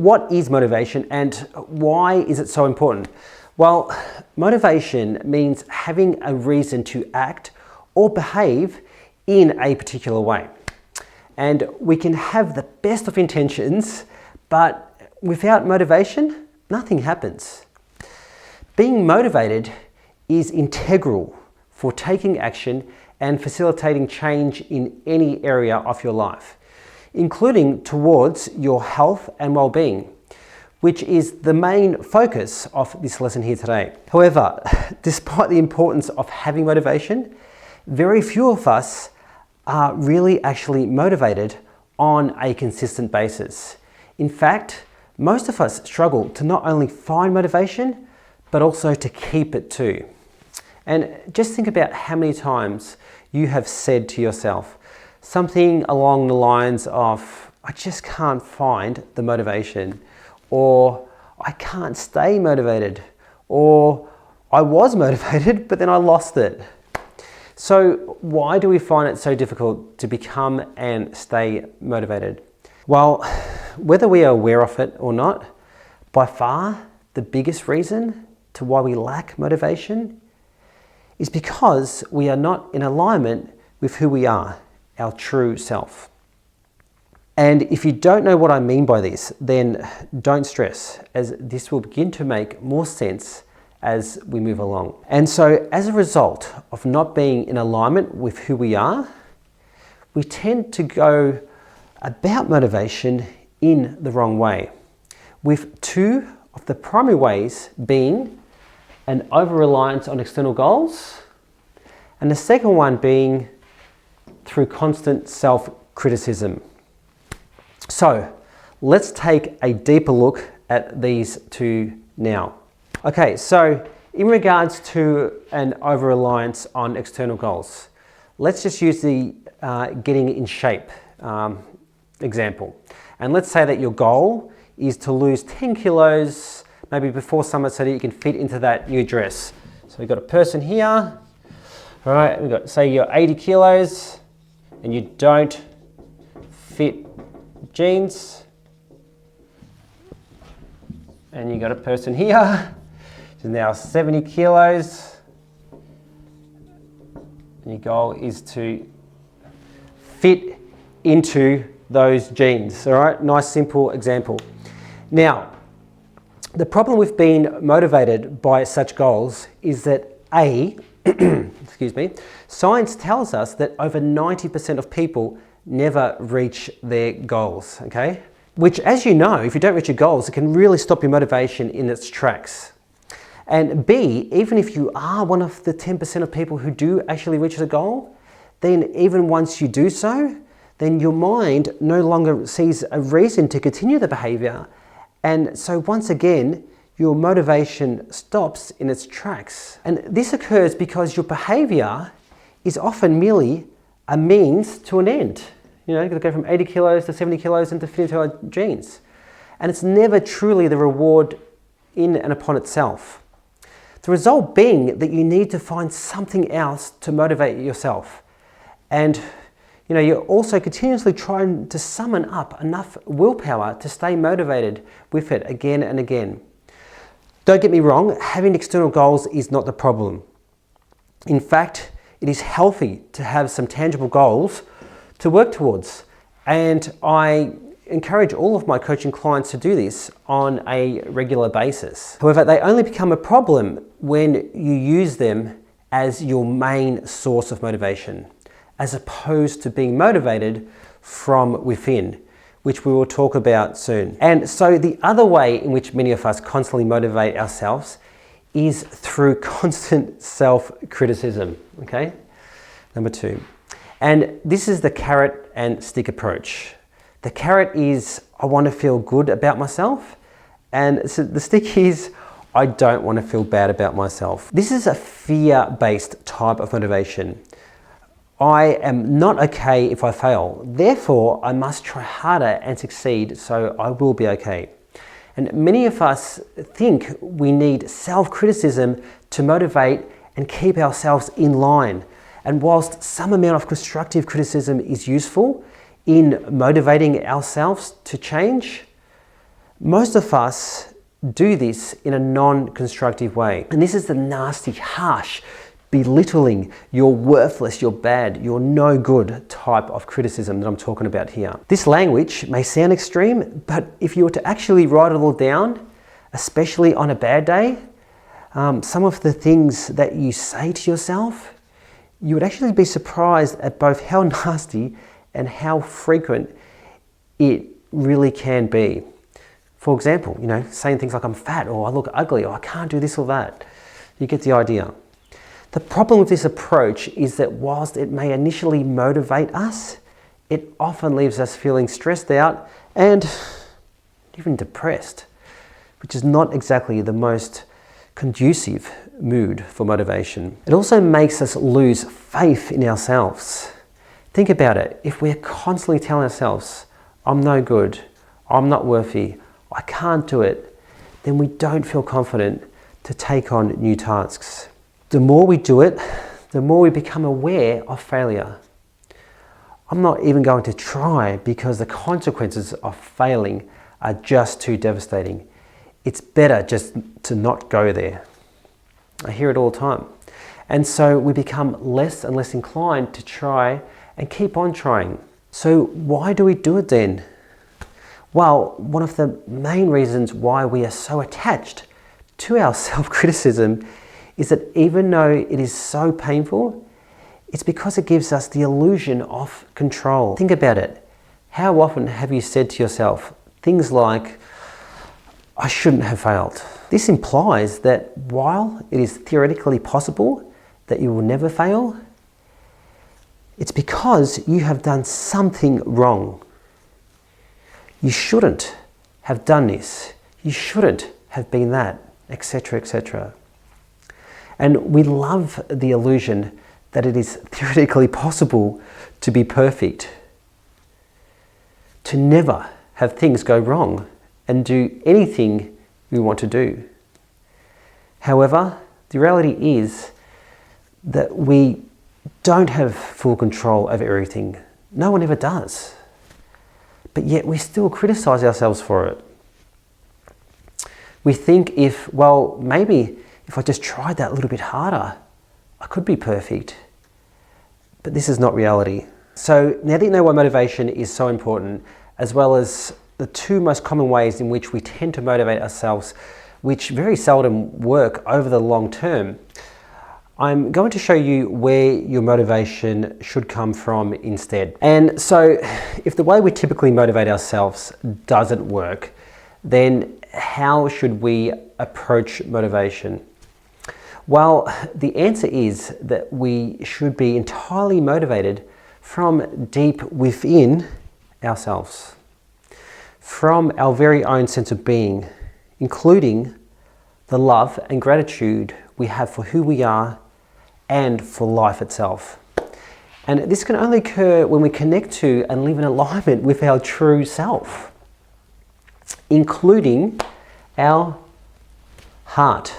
what is motivation and why is it so important? Well, motivation means having a reason to act or behave in a particular way. And we can have the best of intentions, but without motivation, nothing happens. Being motivated is integral for taking action and facilitating change in any area of your life, including towards your health and well-being, which is the main focus of this lesson here today. However, despite the importance of having motivation, very few of us are really actually motivated on a consistent basis. In fact, most of us struggle to not only find motivation, but also to keep it too. And just think about how many times you have said to yourself something along the lines of, I just can't find the motivation, or I can't stay motivated, or I was motivated, but then I lost it. So why do we find it so difficult to become and stay motivated? Well, whether we are aware of it or not, by far the biggest reason to why we lack motivation is because we are not in alignment with who we are, our true self. And if you don't know what I mean by this, then don't stress, as this will begin to make more sense as we move along. And so as a result of not being in alignment with who we are, we tend to go about motivation in the wrong way, with two of the primary ways being an over-reliance on external goals, and the second one being through constant self-criticism. So let's take a deeper look at these two now. Okay, so in regards to an over-reliance on external goals, let's just use the getting in shape example. And let's say that your goal is to lose 10 kilos maybe before summer so that you can fit into that new dress. So we've got a person here, all right, we've got, say you're 80 kilos and you don't fit jeans. And you got a person here who's now 70 kilos. And your goal is to fit into those jeans, all right? Nice, simple example. Now, the problem with being motivated by such goals is that excuse me, science tells us that over 90% of people never reach their goals, okay? Which, as you know, if you don't reach your goals, it can really stop your motivation in its tracks. And B, even if you are one of the 10% of people who do actually reach the goal, then even once you do so, then your mind no longer sees a reason to continue the behavior. And so once again, your motivation stops in its tracks. And this occurs because your behavior is often merely a means to an end. You know, you go from 80 kilos to 70 kilos and to fit into our jeans. And it's never truly the reward in and upon itself. The result being that you need to find something else to motivate yourself. And you know, you're also continuously trying to summon up enough willpower to stay motivated with it again and again. Don't get me wrong, having external goals is not the problem. In fact, it is healthy to have some tangible goals to work towards. And I encourage all of my coaching clients to do this on a regular basis. However, they only become a problem when you use them as your main source of motivation, as opposed to being motivated from within, which we will talk about soon. And so the other way in which many of us constantly motivate ourselves is through constant self-criticism, okay? Number two. And this is the carrot and stick approach. The carrot is, I want to feel good about myself. And so the stick is, I don't want to feel bad about myself. This is a fear-based type of motivation. I am not okay if I fail. Therefore, I must try harder and succeed so I will be okay. And many of us think we need self-criticism to motivate and keep ourselves in line. And whilst some amount of constructive criticism is useful in motivating ourselves to change, Most of us do this in a non-constructive way. And this is the nasty, harsh, belittling, you're worthless, you're bad, you're no good type of criticism that I'm talking about here. This language may sound extreme, but if you were to actually write it all down, especially on a bad day, some of the things that you say to yourself, you would actually be surprised at both how nasty and how frequent it really can be. For example, saying things like I'm fat, or I look ugly, or I can't do this or that. You get the idea. The problem with this approach is that whilst it may initially motivate us, it often leaves us feeling stressed out and even depressed, which is not exactly the most conducive mood for motivation. It also makes us lose faith in ourselves. Think about it. If we're constantly telling ourselves, I'm no good, I'm not worthy, I can't do it, then we don't feel confident to take on new tasks. The more we do it, the more we become aware of failure. I'm not even going to try because the consequences of failing are just too devastating. It's better just to not go there. I hear it all the time. And so we become less and less inclined to try and keep on trying. So why do we do it then? Well, one of the main reasons why we are so attached to our self-criticism is that even though it is so painful, it's because it gives us the illusion of control. Think about it. How often have you said to yourself things like, I shouldn't have failed? This implies that while it is theoretically possible that you will never fail, it's because you have done something wrong. You shouldn't have done this. You shouldn't have been that, etc., etc. And we love the illusion that it is theoretically possible to be perfect, to never have things go wrong and do anything we want to do. However, the reality is that we don't have full control over everything. No one ever does. But yet we still criticize ourselves for it. We think maybe if I just tried that a little bit harder, I could be perfect. But this is not reality. So now that you know why motivation is so important, as well as the two most common ways in which we tend to motivate ourselves, which very seldom work over the long term, I'm going to show you where your motivation should come from instead. And so if the way we typically motivate ourselves doesn't work, then how should we approach motivation? Well, the answer is that we should be entirely motivated from deep within ourselves, from our very own sense of being, including the love and gratitude we have for who we are and for life itself. And this can only occur when we connect to and live in alignment with our true self, including our heart.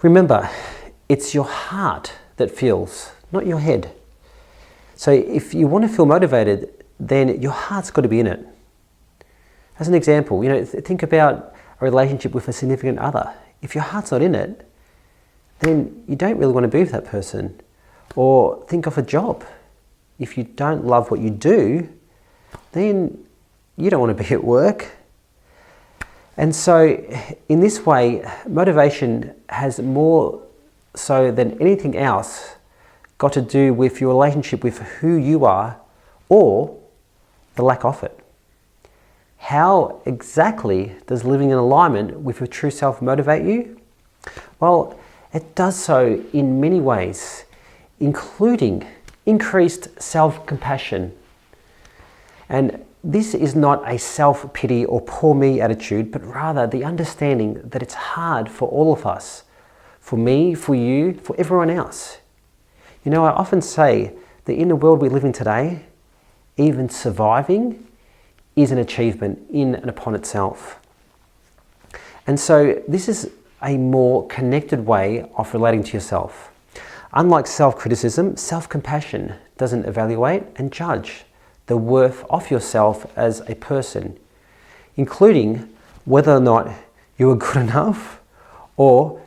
Remember, it's your heart that feels, not your head. So if you want to feel motivated, then your heart's got to be in it. As an example, think about a relationship with a significant other. If your heart's not in it, then you don't really want to be with that person. Or think of a job. If you don't love what you do, then you don't want to be at work. And so in this way, motivation has more so than anything else got to do with your relationship with who you are or the lack of it. How exactly does living in alignment with your true self motivate you? Well, it does so in many ways, including increased self-compassion. And this is not a self-pity or poor me attitude, but rather the understanding that it's hard for all of us, for me, for you, for everyone else. I often say that in the world we live in today, even surviving is an achievement in and upon itself. And so this is a more connected way of relating to yourself. Unlike self-criticism, self-compassion doesn't evaluate and judge the worth of yourself as a person. including whether or not you are good enough or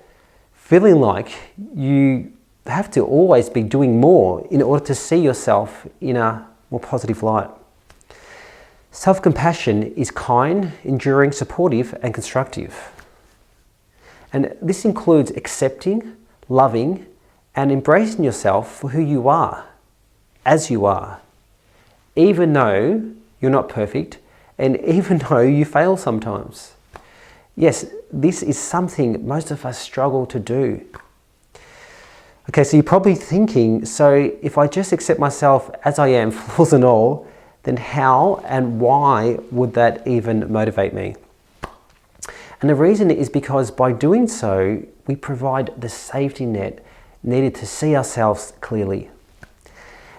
feeling like you have to always be doing more in order to see yourself in a more positive light. Self-compassion is kind, enduring, supportive, and constructive. And this includes accepting, loving, and embracing yourself for who you are, as you are, even though you're not perfect, and even though you fail sometimes. Yes, this is something most of us struggle to do. Okay, so you're probably thinking, so if I just accept myself as I am, flaws and all, then how and why would that even motivate me? And the reason is because by doing so, we provide the safety net needed to see ourselves clearly.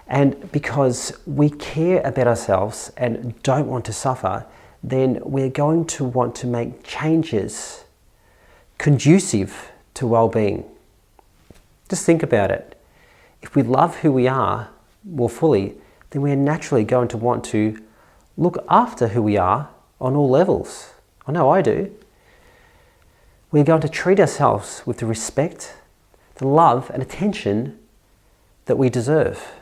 And because we care about ourselves and don't want to suffer, then we're going to want to make changes conducive to well-being. Just think about it. If we love who we are more fully, then we're naturally going to want to look after who we are on all levels. I know I do. We're going to treat ourselves with the respect, the love and attention that we deserve.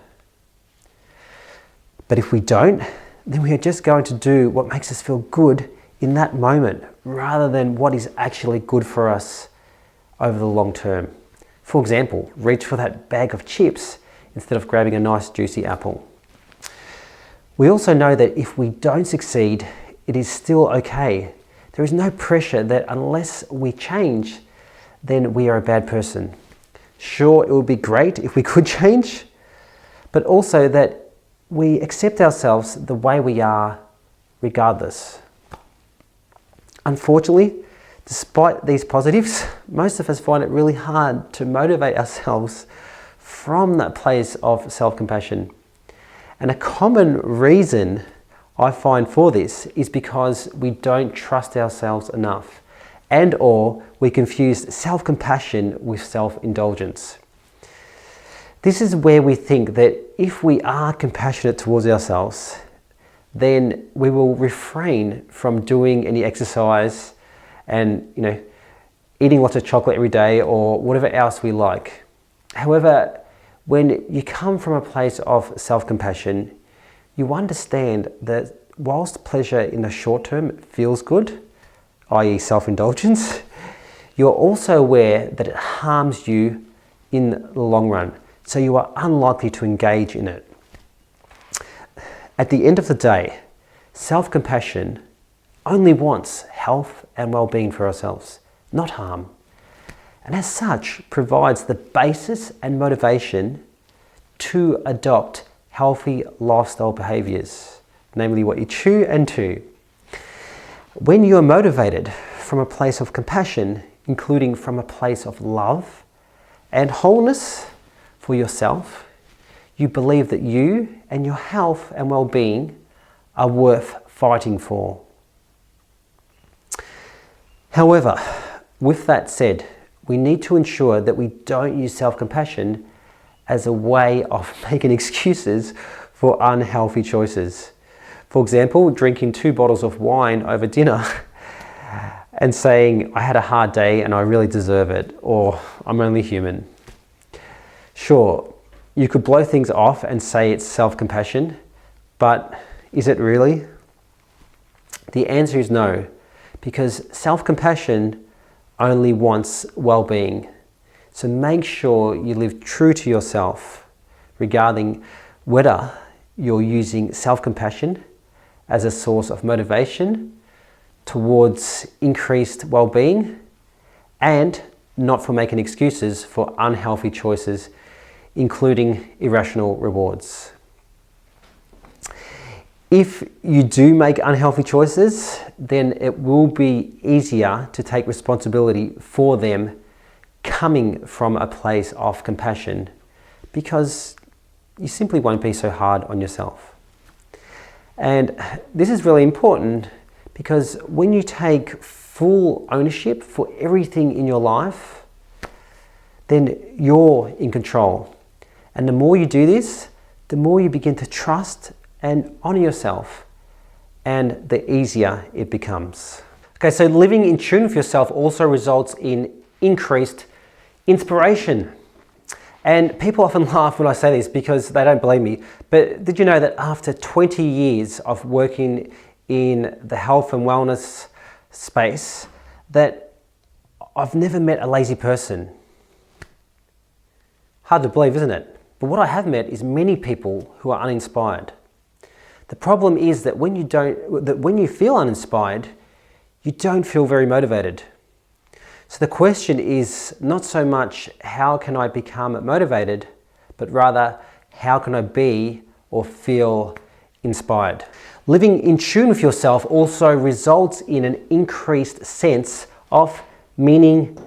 But if we don't, then we are just going to do what makes us feel good in that moment rather than what is actually good for us over the long term. For example, reach for that bag of chips instead of grabbing a nice juicy apple. We also know that if we don't succeed, it is still okay. There is no pressure that unless we change, then we are a bad person. Sure, it would be great if we could change, but also that we accept ourselves the way we are regardless. Unfortunately, despite these positives, most of us find it really hard to motivate ourselves from that place of self-compassion. And a common reason I find for this is because we don't trust ourselves enough and or we confuse self-compassion with self-indulgence. This is where we think that if we are compassionate towards ourselves, then we will refrain from doing any exercise and, eating lots of chocolate every day or whatever else we like. However, when you come from a place of self-compassion, you understand that whilst pleasure in the short term feels good, i.e. self-indulgence, you're also aware that it harms you in the long run, so you are unlikely to engage in it. At the end of the day, self-compassion only wants health and well-being for ourselves, not harm. And as such, provides the basis and motivation to adopt healthy lifestyle behaviors, namely what you chew and do. When you are motivated from a place of compassion, including from a place of love and wholeness for yourself, you believe that you and your health and well-being are worth fighting for. However, with that said, we need to ensure that we don't use self-compassion as a way of making excuses for unhealthy choices. For example, drinking 2 bottles of wine over dinner and saying, I had a hard day and I really deserve it, or I'm only human. Sure, you could blow things off and say it's self-compassion, but is it really? The answer is no, because self-compassion only wants well-being. So make sure you live true to yourself regarding whether you're using self-compassion as a source of motivation towards increased well-being and not for making excuses for unhealthy choices, including irrational rewards. If you do make unhealthy choices, then it will be easier to take responsibility for them coming from a place of compassion because you simply won't be so hard on yourself. And this is really important because when you take full ownership for everything in your life, then you're in control. And the more you do this, the more you begin to trust and honor yourself and the easier it becomes. Okay, so living in tune with yourself also results in increased inspiration. And people often laugh when I say this because they don't believe me. But did you know that after 20 years of working in the health and wellness space, that I've never met a lazy person? Hard to believe, isn't it? But what I have met is many people who are uninspired. The problem is that when you feel uninspired, you don't feel very motivated. So the question is not so much how can I become motivated, but rather how can I be or feel inspired. Living in tune with yourself also results in an increased sense of meaning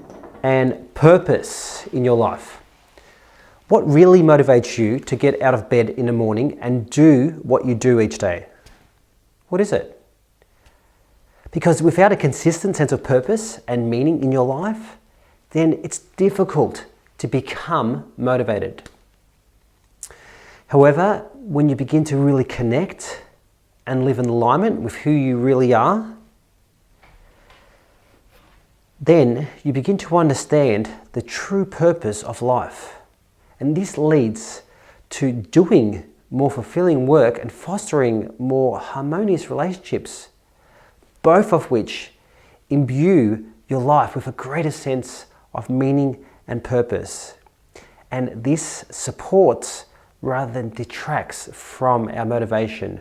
and purpose in your life. What really motivates you to get out of bed in the morning and do what you do each day? What is it? Because without a consistent sense of purpose and meaning in your life, then it's difficult to become motivated. However, when you begin to really connect and live in alignment with who you really are, then you begin to understand the true purpose of life. And this leads to doing more fulfilling work and fostering more harmonious relationships, both of which imbue your life with a greater sense of meaning and purpose. And this supports rather than detracts from our motivation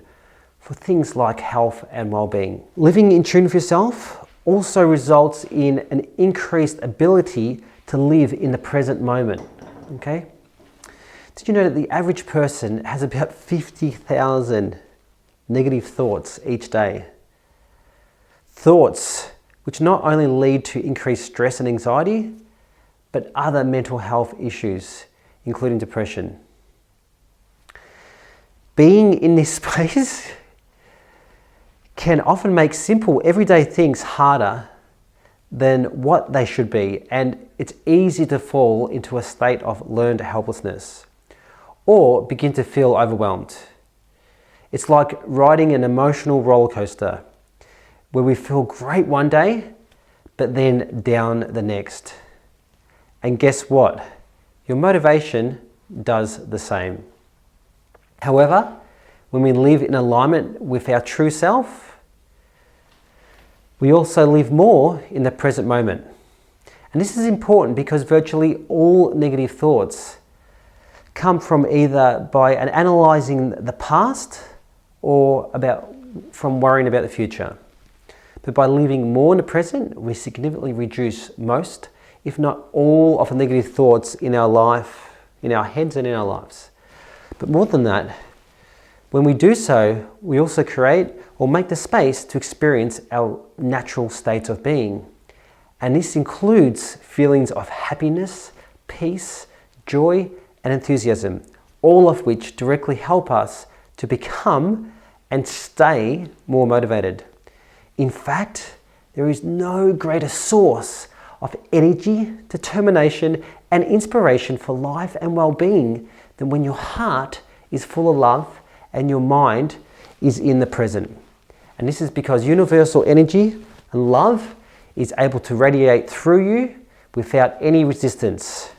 for things like health and well-being. Living in tune with yourself also results in an increased ability to live in the present moment. Okay? Did you know that the average person has about 50,000 negative thoughts each day? Thoughts which not only lead to increased stress and anxiety, but other mental health issues, including depression. Being in this space can often make simple everyday things harder than what they should be, and it's easy to fall into a state of learned helplessness or begin to feel overwhelmed. It's like riding an emotional roller coaster where we feel great one day, but then down the next. And guess what? Your motivation does the same. However, when we live in alignment with our true self, we also live more in the present moment. And this is important because virtually all negative thoughts come from either by analysing the past or from worrying about the future. But by living more in the present, we significantly reduce most, if not all, of the negative thoughts in our life, in our heads and in our lives. But more than that, when we do so, we also create or make the space to experience our natural states of being. And this includes feelings of happiness, peace, joy, and enthusiasm, all of which directly help us to become and stay more motivated. In fact, there is no greater source of energy, determination, and inspiration for life and well-being than when your heart is full of love and your mind is in the present. And this is because universal energy and love is able to radiate through you without any resistance,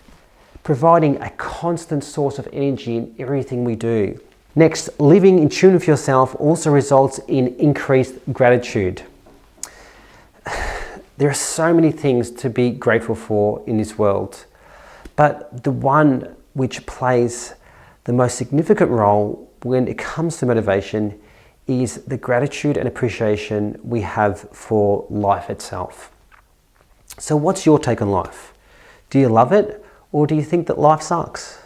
providing a constant source of energy in everything we do. Next, living in tune with yourself also results in increased gratitude. There are so many things to be grateful for in this world, but the one which plays the most significant role when it comes to motivation is the gratitude and appreciation we have for life itself. So what's your take on life? Do you love it? Or do you think that life sucks?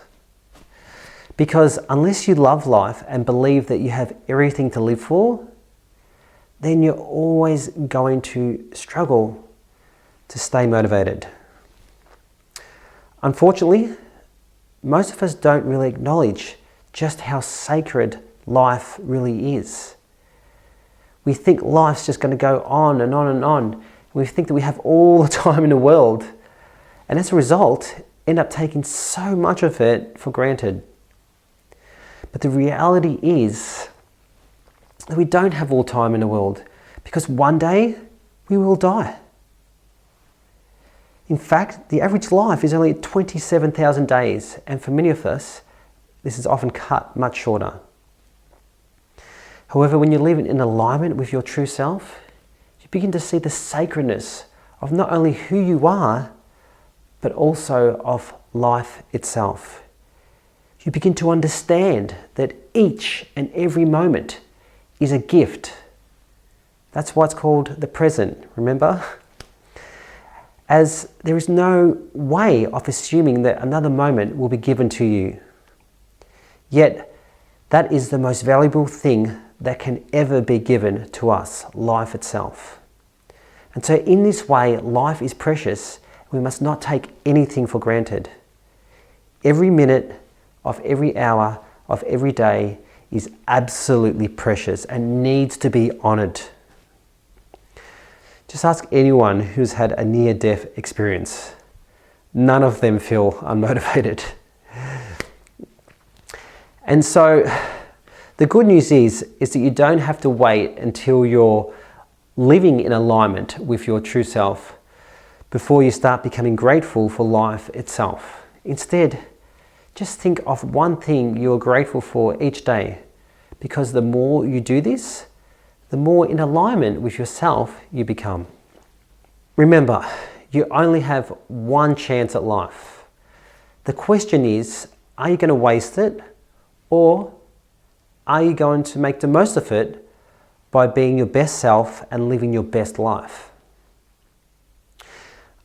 Because unless you love life and believe that you have everything to live for, then you're always going to struggle to stay motivated. Unfortunately, most of us don't really acknowledge just how sacred life really is. We think life's just going to go on and on and on. We think that we have all the time in the world. And as a result, end up taking so much of it for granted. But the reality is that we don't have all time in the world, because one day we will die. In fact, the average life is only 27,000 days, and for many of us, this is often cut much shorter. However, when you live in alignment with your true self, you begin to see the sacredness of not only who you are, but also of life itself. You begin to understand that each and every moment is a gift. That's why it's called the present, remember? As there is no way of assuming that another moment will be given to you. Yet, that is the most valuable thing that can ever be given to us, life itself. And so in this way, life is precious. We must not take anything for granted. Every minute of every hour of every day is absolutely precious and needs to be honored. Just ask anyone who's had a near-death experience. None of them feel unmotivated. And so the good news is that you don't have to wait until you're living in alignment with your true self before you start becoming grateful for life itself. Instead, just think of one thing you're grateful for each day, because the more you do this, the more in alignment with yourself you become. Remember, you only have one chance at life. The question is, are you going to waste it, or are you going to make the most of it by being your best self and living your best life?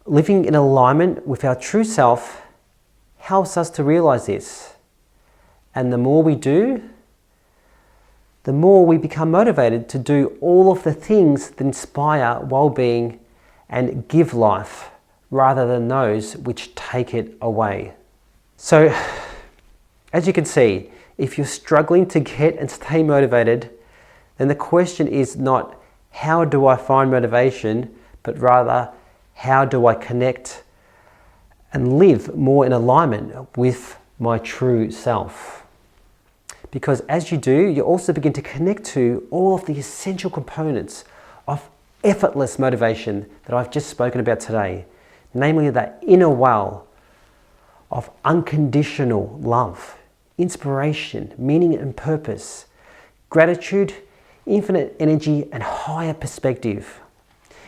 Living in alignment with our true self helps us to realize this. And the more we do, the more we become motivated to do all of the things that inspire well-being and give life, rather than those which take it away. So, as you can see, if you're struggling to get and stay motivated, then the question is not, how do I find motivation, but rather, how do I connect and live more in alignment with my true self? Because as you do, you also begin to connect to all of the essential components of effortless motivation that I've just spoken about today, namely that inner well of unconditional love, inspiration, meaning and purpose, gratitude, infinite energy, and higher perspective.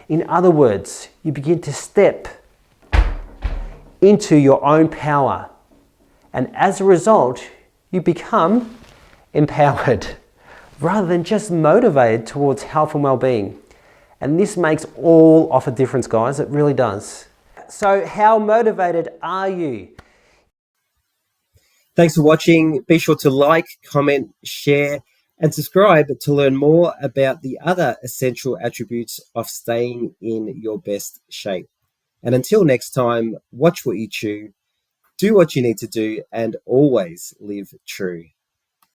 In other words, you begin to step into your own power, and as a result, you become empowered rather than just motivated towards health and well-being. And this makes all of a difference, guys. It really does. So how motivated are you? Thanks for watching. Be sure to like, comment, share, and subscribe to learn more about the other essential attributes of staying in your best shape. And until next time, watch what you chew, do what you need to do, and always live true.